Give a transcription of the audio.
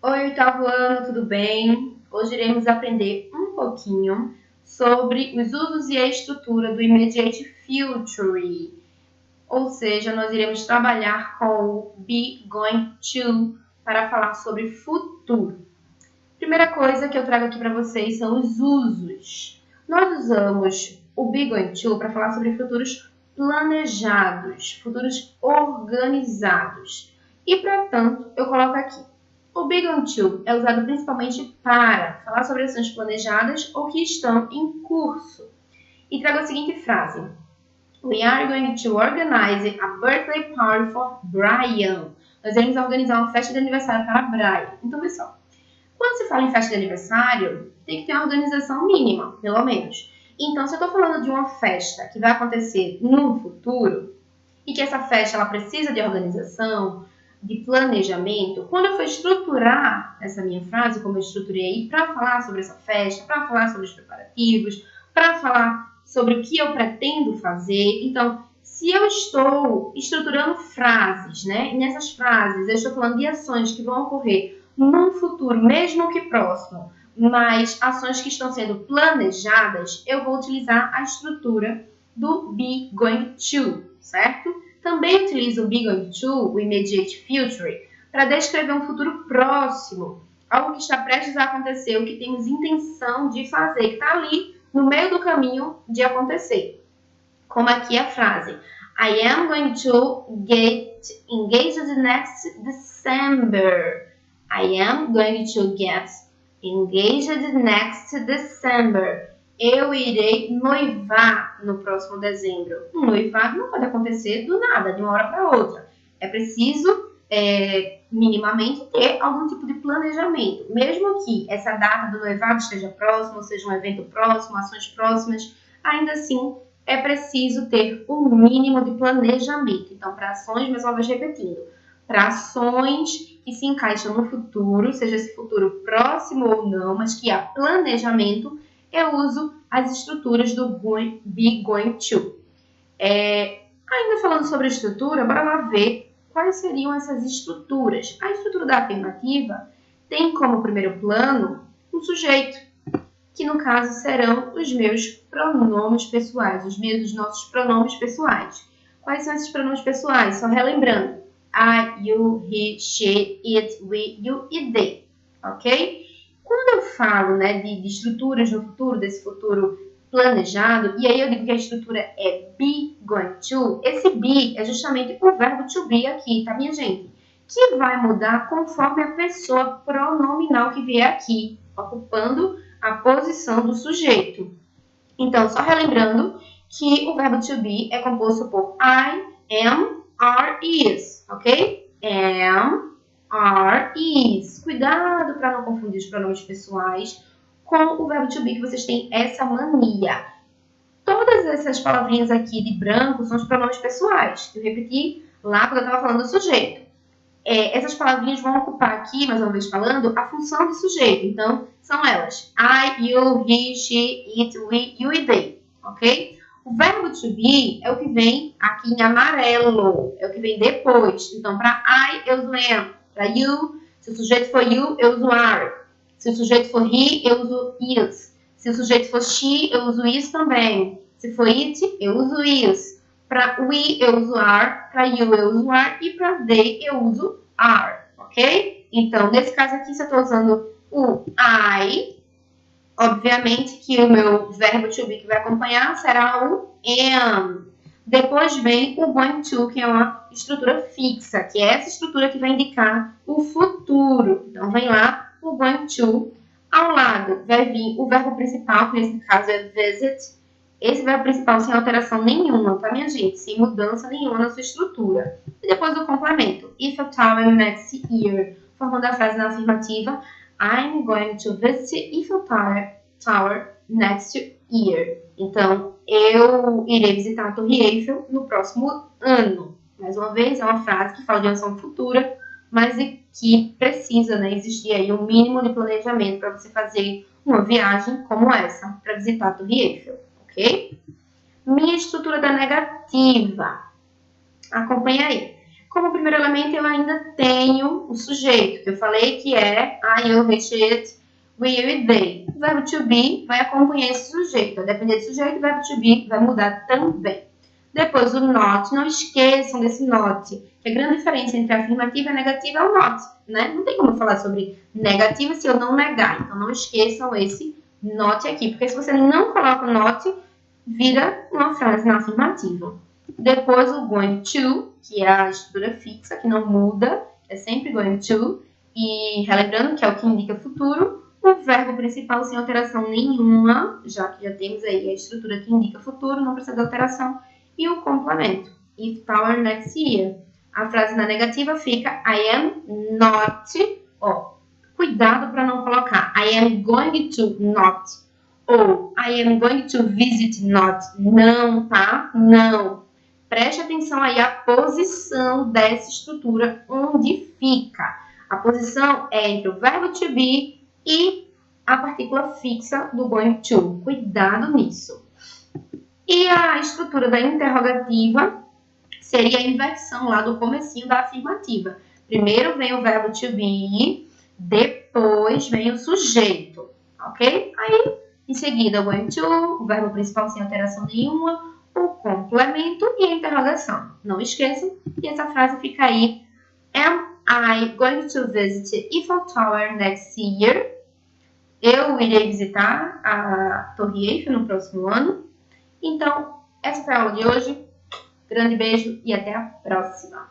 Oi, oitavo ano, tudo bem? Hoje iremos aprender um pouquinho sobre os usos e a estrutura do Immediate Future. Ou seja, nós iremos trabalhar com o be going to para falar sobre futuro. Primeira coisa que eu trago aqui para vocês são os usos. Nós usamos o be going to para falar sobre futuros planejados, futuros organizados. E, portanto, eu coloco aqui. O be going to é usado principalmente para falar sobre ações planejadas ou que estão em curso. E trago a seguinte frase. We are going to organize a birthday party for Brian. Nós iremos organizar uma festa de aniversário para Brian. Então, pessoal, quando se fala em festa de aniversário, tem que ter uma organização mínima, pelo menos. Então, se eu estou falando de uma festa que vai acontecer no futuro, e que essa festa ela precisa de organização, de planejamento, quando eu for estruturar essa minha frase, como eu estruturei para falar sobre essa festa, para falar sobre os preparativos, para falar sobre o que eu pretendo fazer, então, se eu estou estruturando frases, né? E nessas frases eu estou falando de ações que vão ocorrer num futuro, mesmo que próximo, mas ações que estão sendo planejadas, eu vou utilizar a estrutura do be going to, certo? Também utilizo o be going to, o immediate future, para descrever um futuro próximo, algo que está prestes a acontecer, o que temos intenção de fazer, que está ali no meio do caminho de acontecer. Como aqui a frase, I am going to get engaged next December. I am going to get engaged next December. Eu irei noivar no próximo dezembro. Um noivado não pode acontecer do nada, de uma hora para outra. É preciso, minimamente, ter algum tipo de planejamento. Mesmo que essa data do noivado esteja próxima, ou seja, um evento próximo, ações próximas, ainda assim é preciso ter um mínimo de planejamento. Então, para ações, mais uma vez repetindo, para ações que se encaixam no futuro, seja esse futuro próximo ou não, mas que há planejamento, eu uso as estruturas do be going to. Ainda falando sobre estrutura, bora lá ver quais seriam essas estruturas. A estrutura da afirmativa tem como primeiro plano um sujeito, que no caso serão os meus pronomes pessoais, os nossos pronomes pessoais. Quais são esses pronomes pessoais? Só relembrando, I, you, he, she, it, we, you e they, ok? Quando eu falo, né, de estruturas no futuro, desse futuro planejado, e aí eu digo que a estrutura é be going to, esse be é justamente o verbo to be aqui, tá, minha gente? Que vai mudar conforme a pessoa pronominal que vier aqui, ocupando a posição do sujeito. Então, só relembrando que o verbo to be é composto por I, am, are, is, ok? Am, are, is. Cuidado para não confundir os pronomes pessoais com o verbo to be, que vocês têm essa mania. Todas essas palavrinhas aqui de branco são os pronomes pessoais. Eu repeti lá quando eu estava falando do sujeito. Essas palavrinhas vão ocupar aqui, mais uma vez falando, a função de sujeito. Então, são elas. I, you, he, she, it, we, you e they. Ok? O verbo to be é o que vem aqui em amarelo. É o que vem depois. Então, para I, eu uso am. Para you, se o sujeito for you, eu uso are. Se o sujeito for he, eu uso is. Se o sujeito for she, eu uso is também. Se for it, eu uso is. Para we, eu uso are. Para you, eu uso are. E para they, eu uso are. Ok? Então, nesse caso aqui, se eu estou usando o I, obviamente que o meu verbo to be que vai acompanhar será o am. Depois vem o going to, que é uma estrutura fixa, que é essa estrutura que vai indicar o futuro. Então, vem lá o going to. Ao lado vai vir o verbo principal, que nesse caso é visit. Esse verbo principal sem alteração nenhuma, tá, minha gente? Sem mudança nenhuma na sua estrutura. E depois o complemento. If a tower next year. Formando a frase na afirmativa. I'm going to visit Eiffel Tower next year. Então, eu irei visitar a Torre Eiffel no próximo ano. Mais uma vez, é uma frase que fala de ação futura, mas que precisa, né, existir aí um mínimo de planejamento para você fazer uma viagem como essa, para visitar a Torre Eiffel, ok? Minha estrutura da negativa. Acompanha aí. Como primeiro elemento, eu ainda tenho o sujeito, que eu falei que é I, you, he, she, it, we, you e they. O verbo to be vai acompanhar esse sujeito. A depender do sujeito, o verbo to be vai mudar também. Depois, o not. Não esqueçam desse not, que a grande diferença entre a afirmativa e a negativa é o not, né? Não tem como falar sobre negativa se eu não negar. Então, não esqueçam esse not aqui, porque se você não coloca o not, vira uma frase na afirmativa. Depois, o going to, que é a estrutura fixa, que não muda, é sempre going to. E relembrando que é o que indica futuro, o verbo principal sem alteração nenhuma, já que já temos aí a estrutura que indica futuro, não precisa de alteração. E o complemento, if power next year. A frase na negativa fica I am not, cuidado para não colocar I am going to not, ou I am going to visit not. Não, tá? Não. Preste atenção aí à posição dessa estrutura, onde fica. A posição é entre o verbo to be e a partícula fixa do going to. Cuidado nisso. E a estrutura da interrogativa seria a inversão lá do comecinho da afirmativa. Primeiro vem o verbo to be, depois vem o sujeito, ok? Aí, em seguida, o going to, o verbo principal sem alteração nenhuma, o complemento e a interrogação. Não esqueçam, e essa frase fica aí. Am I going to visit Eiffel Tower next year? Eu irei visitar a Torre Eiffel no próximo ano. Então, essa foi a aula de hoje. Grande beijo e até a próxima!